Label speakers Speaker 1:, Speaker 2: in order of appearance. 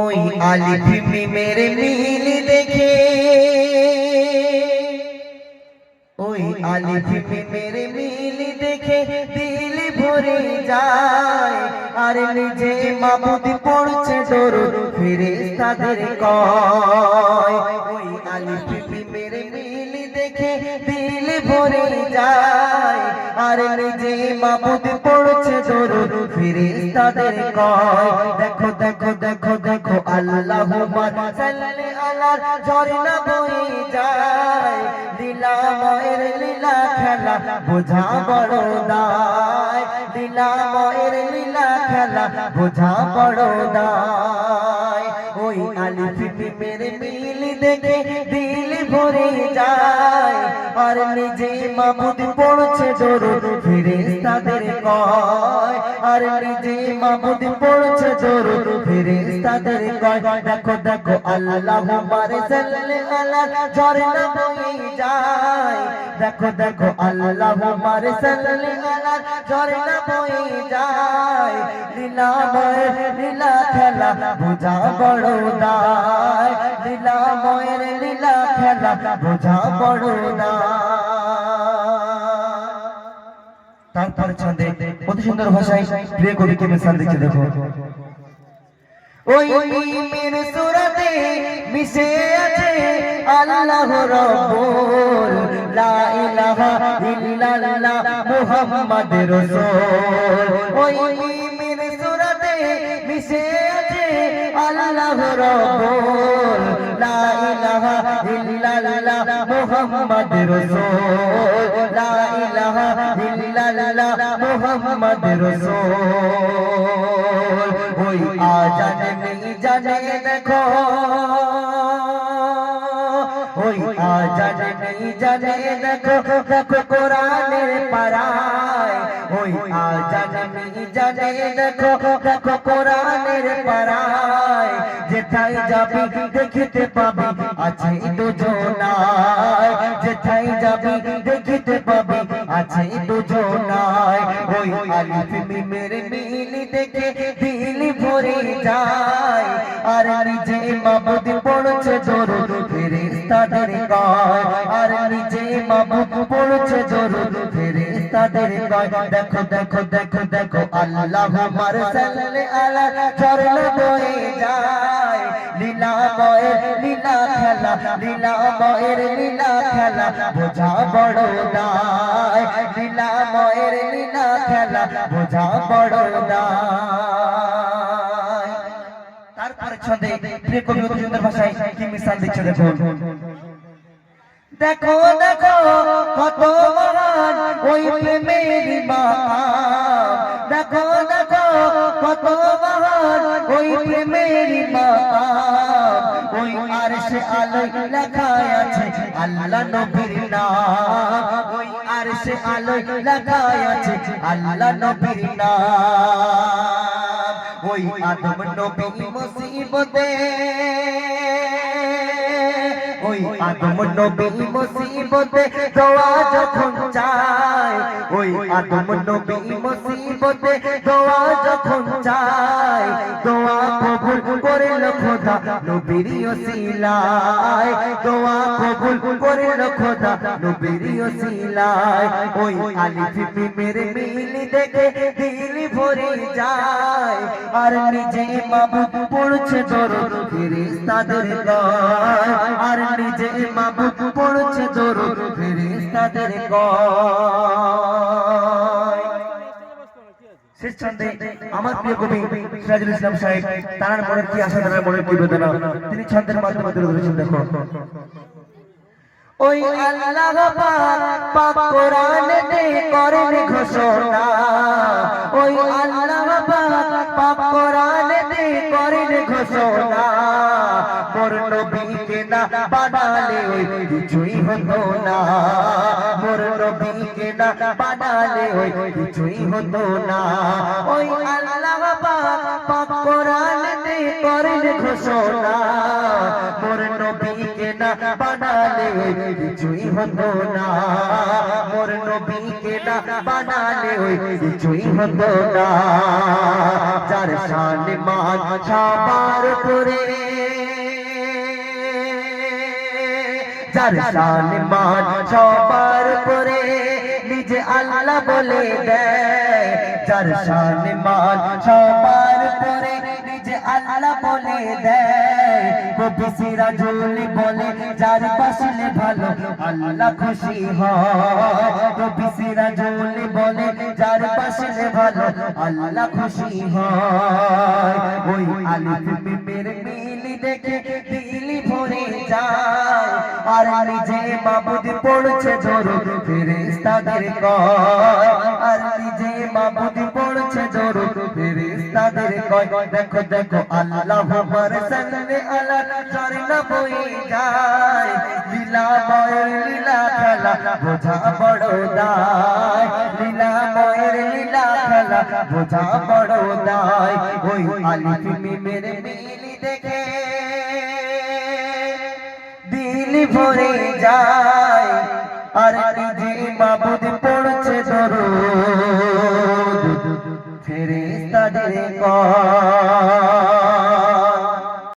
Speaker 1: ওই আলিফ মিমের মিল দেখে, ওই আলিফ মিমের মিল দেখে দিল ভরে যায়। আর নিজে মাবুদ পড়ছে দরুদ ফেরেশতাদের কয়। ওই আলিফ মিমের মিল দেখে দিল ভরে যায়। আর নিজে মাবুদ পড়ছে দরুদ ফেরেশতাদের কয়। দেখো দেখো দেখো দেখো আল্লাহুম্মা সাল্লি আলা ঝরনা বয়ে যায়। লীলাময়ের লীলা খেলা বোঝা বড় দায়। লীলাময়ের লীলা খেলা বোঝা বড় দায়। ওই আলিফ মিমের মিল দেখে দিল ভরে যায়। আর নিজে মাবুদ পড়ছে দরুদ ফেরেশতাদের কয়। আর নিজে মাবুদ পড়ছে দরুদ ফেরেশতাদের কয়। দেখো দেখো আল্লাহুম্মা সাল্লি আলা ঝরনা বয়ে যায়। দেখো দেখো আল্লাহুম্মা সাল্লি আলা ঝরনা বয়ে যায়। লীলাময়ের লীলা খেলা বোঝা বড় দায়। লীলাময়ের লীলা খেলা বোঝা বড় দায়। তারপর ছন্দে অতি সুন্দর ভাষায় প্রিয় কবিকে মিসাল দিচ্ছে দেখো। ওই মিমের সূরাতে মিশে আছে আল্লাহ রাব্বুল লা ইলাহা ইল্লাল্লাহ মুহাম্মাদুর রাসূল। ওই মিমের সূরাতে মিশে আছে আল্লাহ রাব্বুল লা ইলাহা ইল্লাল্লাহ মুহাম্মাদুর রাসূল। লা ইলাহা ইল্লাল্লাহ মুহাম্মাদুর রাসূল। ওই আজানে নেই জানে দেখো, ওই আজানে নেই জানে দেখো দেখো কোরআনের পারায়। ওই আজানে নেই জানে দেখো দেখো কোরআনের পারায়। যেথায় যাবি দেখিতে পাবি আছে দুজনায়। যেথায় যাবি দেখিতে পাবি আছে দুজনায়। ওই আলিফ মিমের মিল দেখে দিল ভরে যায়। আর নিজে মাবুদ পড়ছে দরুদ ফেরেশতাদের কয়। আর নিজে মাবুদ পড়ছে দরুদ ফেরেশতাদের কয়। দেখো দেখো দেখো দেখো আল্লাহুম্মা সাল্লি আলা ঝরনা বয়ে যায়। লীলাময়ের লীলা খেলা লীলাময়ের লীলা খেলা বোঝা বড় দায়। লীলাময়ের লীলা খেলা বোঝা বড় দায়। তারপরে ছন্দে প্রিয় কবি অতি সুন্দর ভাষায় কি মিসাল দিচ্ছে দেখো। দেখো দেখো কত মহান ওই প্রেমের মাকাম। দেখো দেখো কত মহান ওই প্রেমের মাকাম। ওই আরশে আলোয় লেখা আছে আল্লাহ নবীর নাম। ওই আরশে আলোয় লেখা আছে আল্লাহ নবীর নাম। ওই আদম নবী মুসিবতে, ওই আদম নবী মুসিবতে দোয়া যখন চায়। ওই আদম নবী মুসিবতে দোয়া যখন চায়। দোয়া কবুল করেল খোদা নবীর ওসিলায়। দোয়া কবুল করেল খোদা নবীর ওসিলায়। ওই আলিফ মিমের মিল দেখে দিল ভরে যায়। আর নিজে মাবুদ পড়ছে দরুদ ফেরেশতাদের কয়। আর নিজে মাবুদ পড়ছে দরুদ ফেরেশতাদের কয়। শেষ ছন্দে আমার প্রিয় কবি সিরাজুল ইসলাম সাহেব তার মনের কি আশা তার মনের কি বেদনা তিনি ছন্দের মাধ্যমে তুলে ধরেছেন দেখো। ওই আল্লাহ পাক কোরআনেতে করেন ঘোষণা। ওই আল্লাহ পাক কোরআনেতে করেন ঘোষণা। মোর নবীকে না বানালে ওই কিছুই হতো না। মোর নবীকে না বানালে ওই কিছুই হতো না। ওই আল্লাহ পাক কোরআনেতে করেন ঘোষণা। মোর নবী নবীকে না বানালে কিছুই হতো না, মোর নবীকে না বানালে কিছুই হতো না। যার শান মান সবার উপরে, যার শান মান সবার উপরে নিজে আল্লাহ বলে দেয়, যার শান মান সবার উপরে নিজে আল্লাহ বলে দেয়। কবি সিরাজুল বলে যার বাসলে ভালো আল্লাহ খুশি হয়, কবি সিরাজুল বলে যার বাসলে ভালো আল্লাহ খুশি হয়। ওই আলিফ মিমের মিল দেখে দিল ভরে যায়, আর নিজে মাবুদ পড়ছে দরুদ ফেরেশতাদের কয়, আর নিজে মাবুদ পড়ছে দরুদ ফেরেশতাদের কয়। দেখো দেখো আল্লাহুম্মার সাল্লি আলা ঝরনা বয়ে যায়, লীলাময়ের লীলা খেলা বোঝা বড় দায়, লীলাময়ের লীলা খেলা বোঝা বড় দায়। ওই আলিফ মিমের মিল দেখে দিল ভরে যায়, আর নিজে মাবুদ পড়ছে দরুদ ফেরেশতাদের কয়।